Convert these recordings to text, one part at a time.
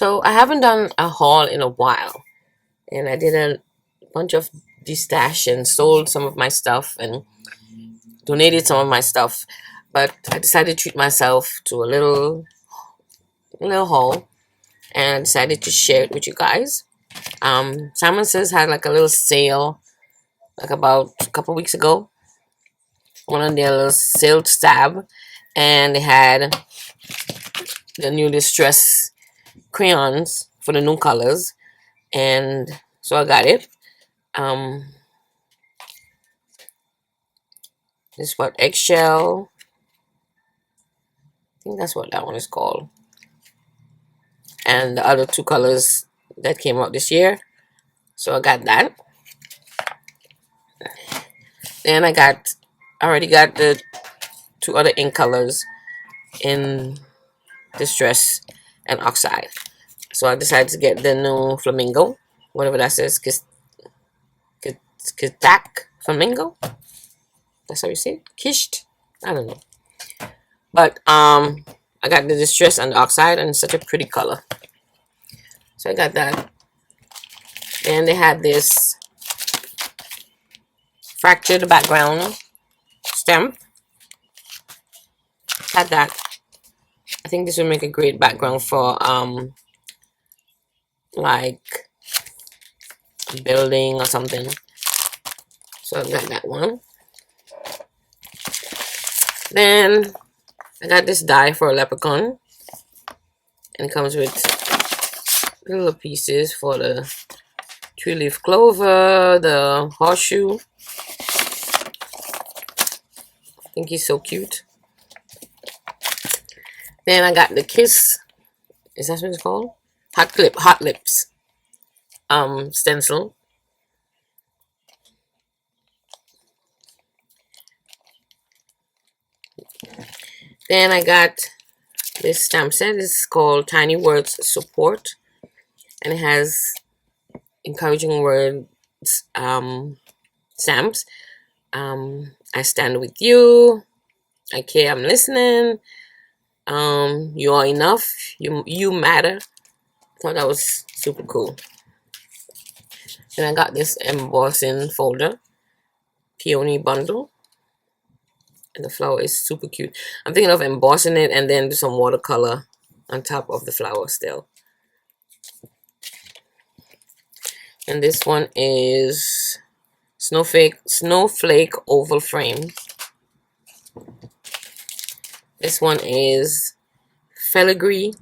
So I haven't done a haul in a while, and I did a bunch of destash and sold some of my stuff and donated some of my stuff. But I decided to treat myself to a little haul, and I decided to share it with you guys. SiminSays had like a little sale like about a couple weeks ago. One of their little sale tab, and they had the new distress crayons for the new colors, and so I got it. This is what eggshell. I think that's what that one is called. And the other two colors that came out this year. So I got that. Then I already got the two other ink colors in distress and oxide. So I decided to get the new flamingo, whatever that says, Kistak flamingo. That's how you say it? Kisht? I don't know. But I got the distress and the oxide, and it's such a pretty color. So I got that. And they had this fractured background stamp. Had that. I think this would make a great background for like a building or something. So I got that one. Then I got this die for a leprechaun, and it comes with little pieces for the 3-leaf clover, the horseshoe. I think he's so cute. Then I got the kiss. Is that what it's called? Hot lips. Stencil. Then I got this stamp set. This is called Tiny Words Support, and it has encouraging words stamps. I stand with you. I care. I'm listening. You are enough. You matter. I thought that was super cool. Then I got this embossing folder, peony bundle. And the flower is super cute. I'm thinking of embossing it and then do some watercolor on top of the flower still. And this one is snowflake oval frame. This one is filigree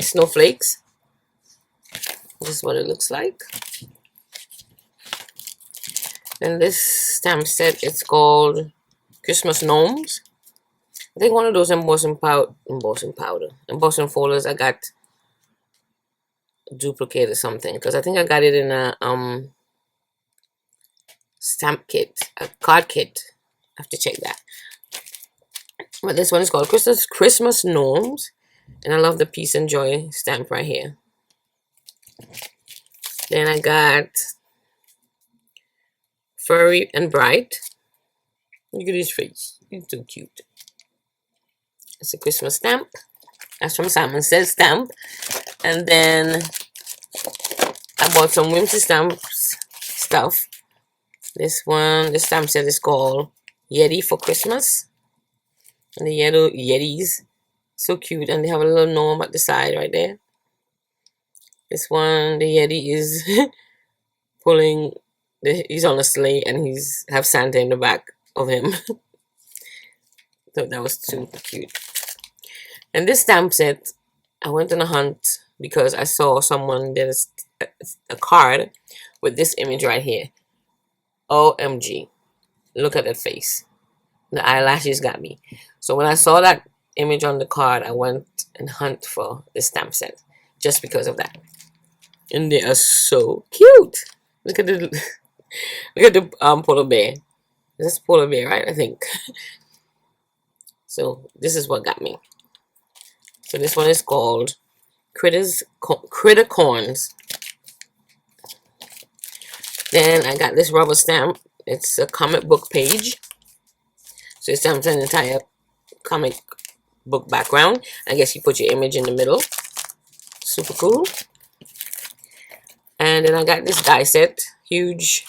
snowflakes. This is what it looks like. And this stamp set, it's called Christmas Gnomes. I think one of those embossing folders I got duplicate or something, because I think I got it in a stamp kit, a card kit. I have to check that. But this one is called Christmas Gnomes, and I love the peace and joy stamp right here. Then I got Furry and Bright. Look at his face. He's so cute. It's a Christmas stamp. That's from SiminSays stamp. And then I bought some Whimsy stamps stuff. This stamp set is called Yeti for Christmas. And the yellow Yetis. So cute. And they have a little gnome at the side right there. This one, the Yeti is pulling, he's on a sleigh and he's have Santa in the back of him. Thought that was super cute. And this stamp set, I went on a hunt because I saw someone did a card with this image right here. OMG. Look at that face. The eyelashes got me. So when I saw that image on the card, I went and hunt for this stamp set just because of that. And they are so cute. Look at the polar bear. This is polar bear, right? I think. So this is what got me. So this one is called Critter Corns. Then I got this rubber stamp. It's a comic book page. So it stamps an entire comic book background. I guess you put your image in the middle. Super cool. And then I got this die set, huge,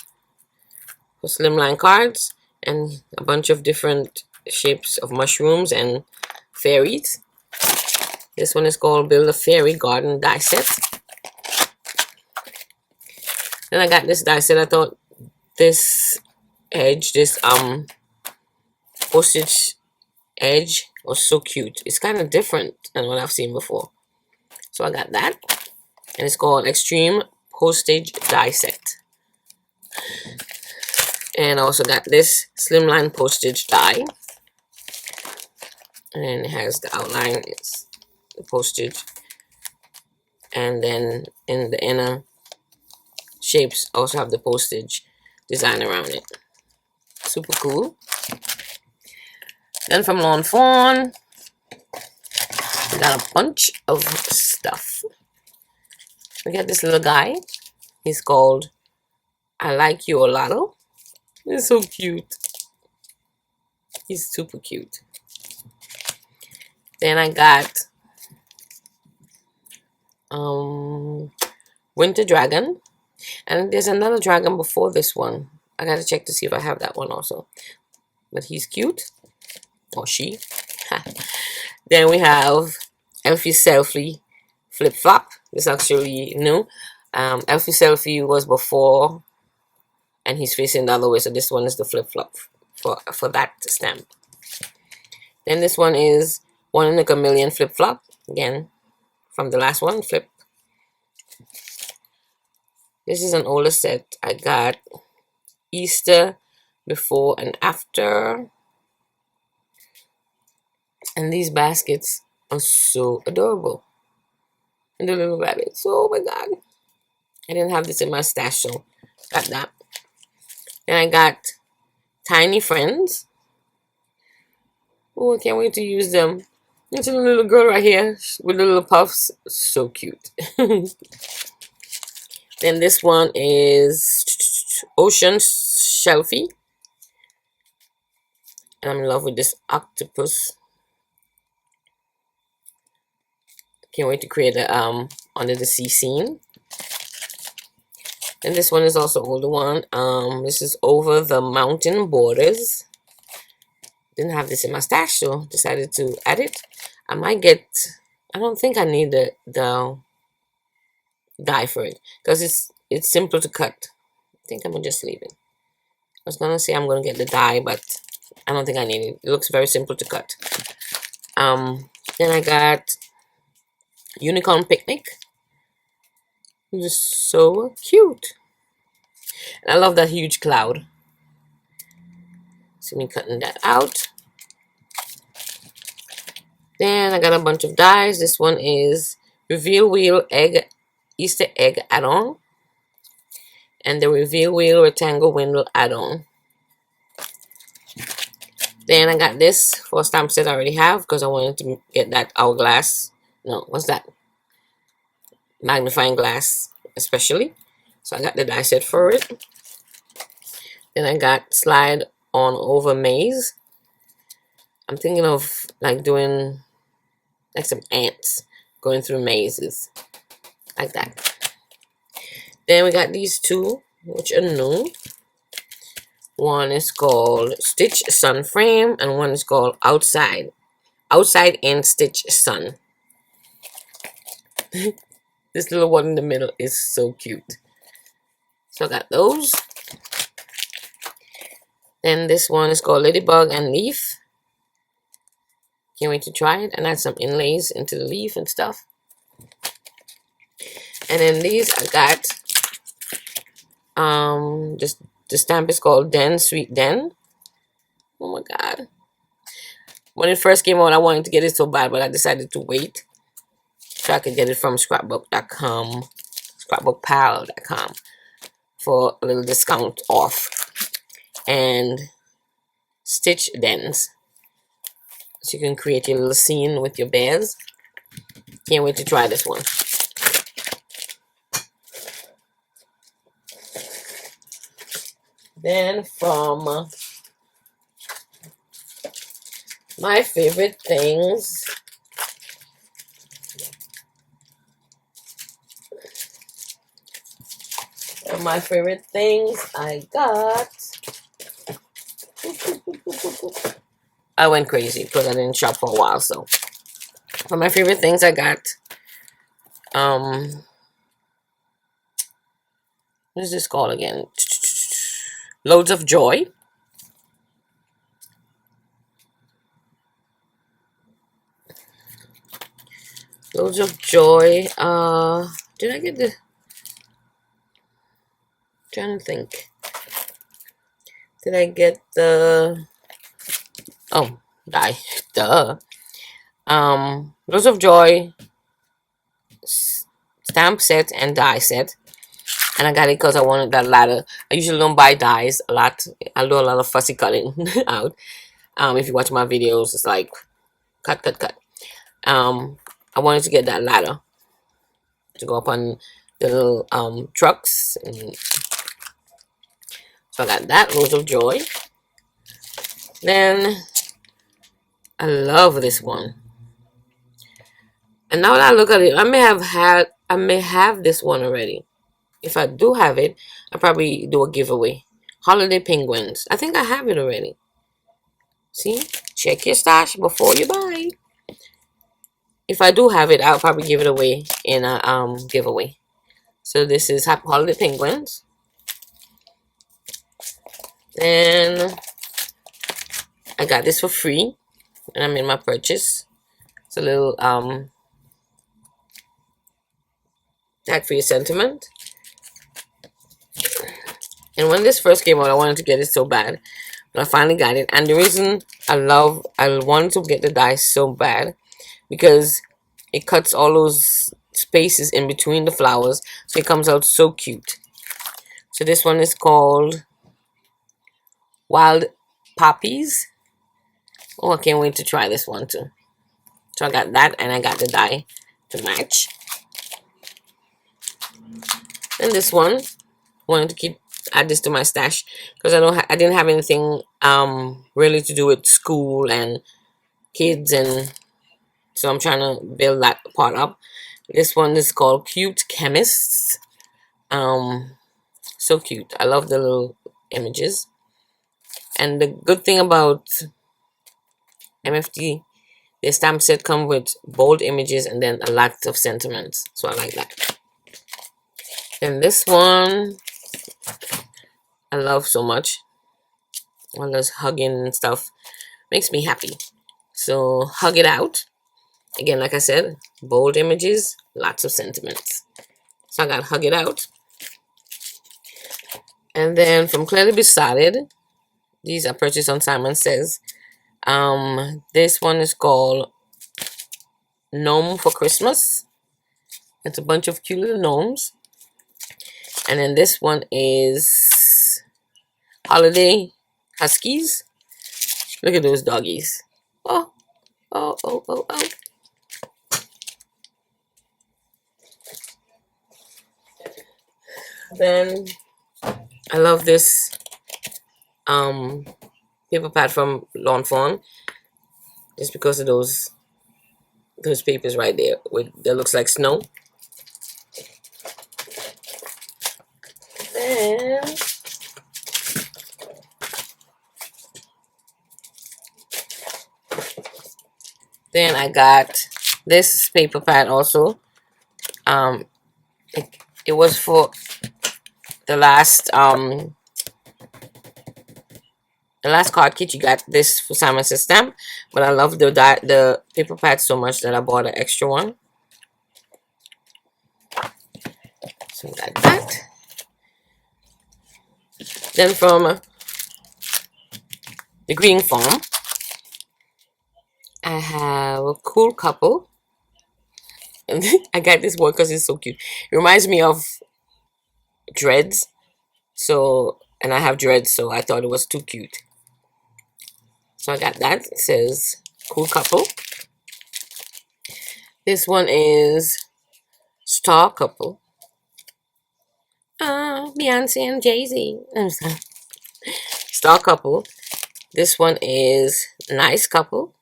for slimline cards, and a bunch of different shapes of mushrooms and fairies. This one is called Build a Fairy Garden Die Set. Then I got this die set. I thought this edge, this postage edge was so cute. It's kind of different than what I've seen before. So I got that. And it's called Extreme Postage Die Set. And I also got this slimline postage die. And it has the outline, it's the postage. And then in the inner shapes also have the postage design around it. Super cool. Then from Fawn, we got a bunch of stuff. We got this little guy. He's called I Like You a Lotto. He's so cute. He's super cute. Then I got Winter Dragon. And there's another dragon before this one. I gotta check to see if I have that one also. But he's cute. Or she. Then we have Elfie Selfie Flip Flop. This is actually new. Elfie Selfie was before, and he's facing the other way. So this one is the flip flop for that stamp. Then this one is 1 in a Chameleon Flip Flop. Again, from the last one, flip. This is an older set. I got Easter before and after. And these baskets are so adorable. And the little rabbits. Oh my god. I didn't have this in my stash, so got that. Then I got Tiny Friends. Oh, I can't wait to use them. It's a little girl right here with the little puffs. So cute. Then this one is Ocean Shelfie. And I'm in love with this octopus. Can't wait to create a under the sea scene. And this one is also an older one. This is Over the Mountain Borders. Didn't have this in my stash, so decided to add it. I might get. I don't think I need the die for it because it's simple to cut. I think I'm gonna just leave it. I was gonna say I'm gonna get the die, but I don't think I need it. It looks very simple to cut. Then I got Unicorn Picnic. It's so cute. And I love that huge cloud. See me cutting that out. Then I got a bunch of dies. This one is Reveal Wheel Egg Easter Egg Add-on. And the Reveal Wheel Rectangle Window Add-on. Then I got this for a stamp set I already have because I wanted to get that hourglass. No, what's that? Magnifying glass, especially. So I got the die set for it. Then I got Slide On Over Maze. I'm thinking of like doing like some ants going through mazes. Like that. Then we got these two, which are new. One is called Stitch Sun Frame, and one is called Outside and Stitch Sun. This little one in the middle is so cute. So I got those. Then this one is called Ladybug and Leaf. Can't wait to try it and add some inlays into the leaf and stuff. And then these I got just the stamp is called Den Sweet Den. Oh my god. When it first came out, I wanted to get it so bad, but I decided to wait so I could get it from scrapbook.com, scrapbookpal.com for a little discount off. And Stitch Dens. So you can create your little scene with your bears. Can't wait to try this one. Then from my favorite things, my favorite things I got. I went crazy because I didn't shop for a while. So for my favorite things I got, what is this called again? Loads of Joy. Loads of Joy. Did I get the... Trying to think. Did I get the... Oh, die. Duh. Loads of Joy stamp set and die set. And I got it because I wanted that ladder. I usually don't buy dies a lot. I do a lot of fussy cutting out. If you watch my videos, it's like cut. I wanted to get that ladder to go up on the little trucks. And so I got that, Loads of Joy. Then I love this one. And now that I look at it, I may have this one already. If I do have it, I'll probably do a giveaway. Holiday Penguins. I think I have it already. See? Check your stash before you buy. If I do have it, I'll probably give it away in a giveaway. So this is Holiday Penguins. And I got this for free. And I made my purchase. It's a little tag for your sentiment. And when this first came out, I wanted to get it so bad. But I finally got it. And the reason I wanted to get the dice so bad, because it cuts all those spaces in between the flowers. So it comes out so cute. So this one is called Wild Poppies. Oh, I can't wait to try this one too. So I got that, and I got the die to match. And this one, wanted to add this to my stash because I didn't have anything really to do with school and kids, and so I'm trying to build that part up. This one is called Cute Chemists. So cute. I love the little images. And the good thing about MFT, the stamp set come with bold images and then a lot of sentiments. So I like that. And this one I love so much. All this hugging and stuff makes me happy. So Hug It Out. Again, like I said, bold images, lots of sentiments. So I got Hug It Out. And then from Clearly Besotted, these I purchased on SimonSays. This one is called Gnome for Christmas. It's a bunch of cute little gnomes. And then this one is Holiday Huskies. Look at those doggies. Oh. Then I love this paper pad from Fawn, just because of those papers right there that looks like snow. Then I got this paper pad also. It was for the last card kit. You got this for SimonSays, but I love the paper pad so much that I bought an extra one. So we got that. Then from the Green Farm, I have a Cool Couple. And I got this one because it's so cute. It reminds me of dreads. So, and I have dreads, so I thought it was too cute. So I got that. It says Cool Couple. This one is Star Couple. Beyonce and Jay-Z. Star Couple. This one is Nice Couple.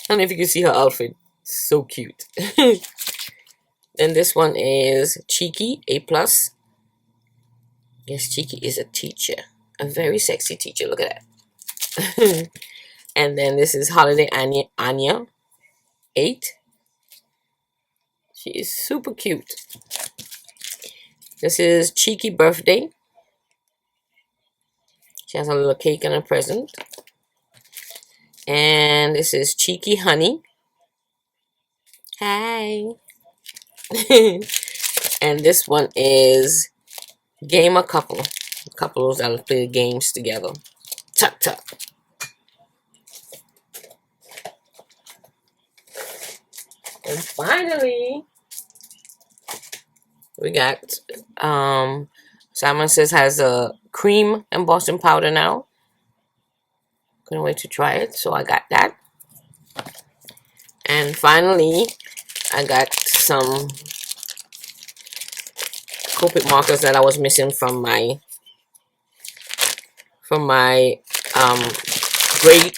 I don't know if you can see her outfit. So cute. And this one is Cheeky, A+. Yes, Cheeky is a teacher. A very sexy teacher. Look at that. And then this is Holiday Anya, 8. She is super cute. This is Cheeky Birthday. She has a little cake and a present. And this is Cheeky Honey. Hi. And this one is Gamer Couple. Couples that'll play games together. Tuck tuck. And finally, we got SiminSays has a cream embossing powder now. Couldn't wait to try it, so I got that. And finally, I got some Copic markers that I was missing from my gray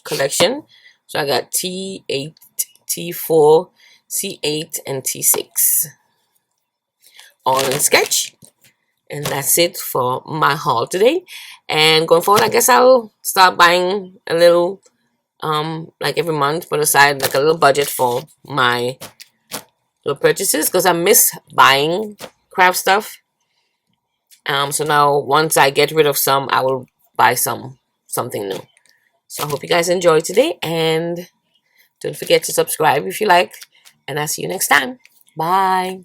collection. So I got T8, T4, C8, and T6 all in sketch. And that's it for my haul today. And going forward, I guess I'll start buying a little like every month, put aside like a little budget for my little purchases, because I miss buying craft stuff. So now once I get rid of some, I will buy something new. So I hope you guys enjoyed today, and don't forget to subscribe if you like, and I'll see you next time. Bye.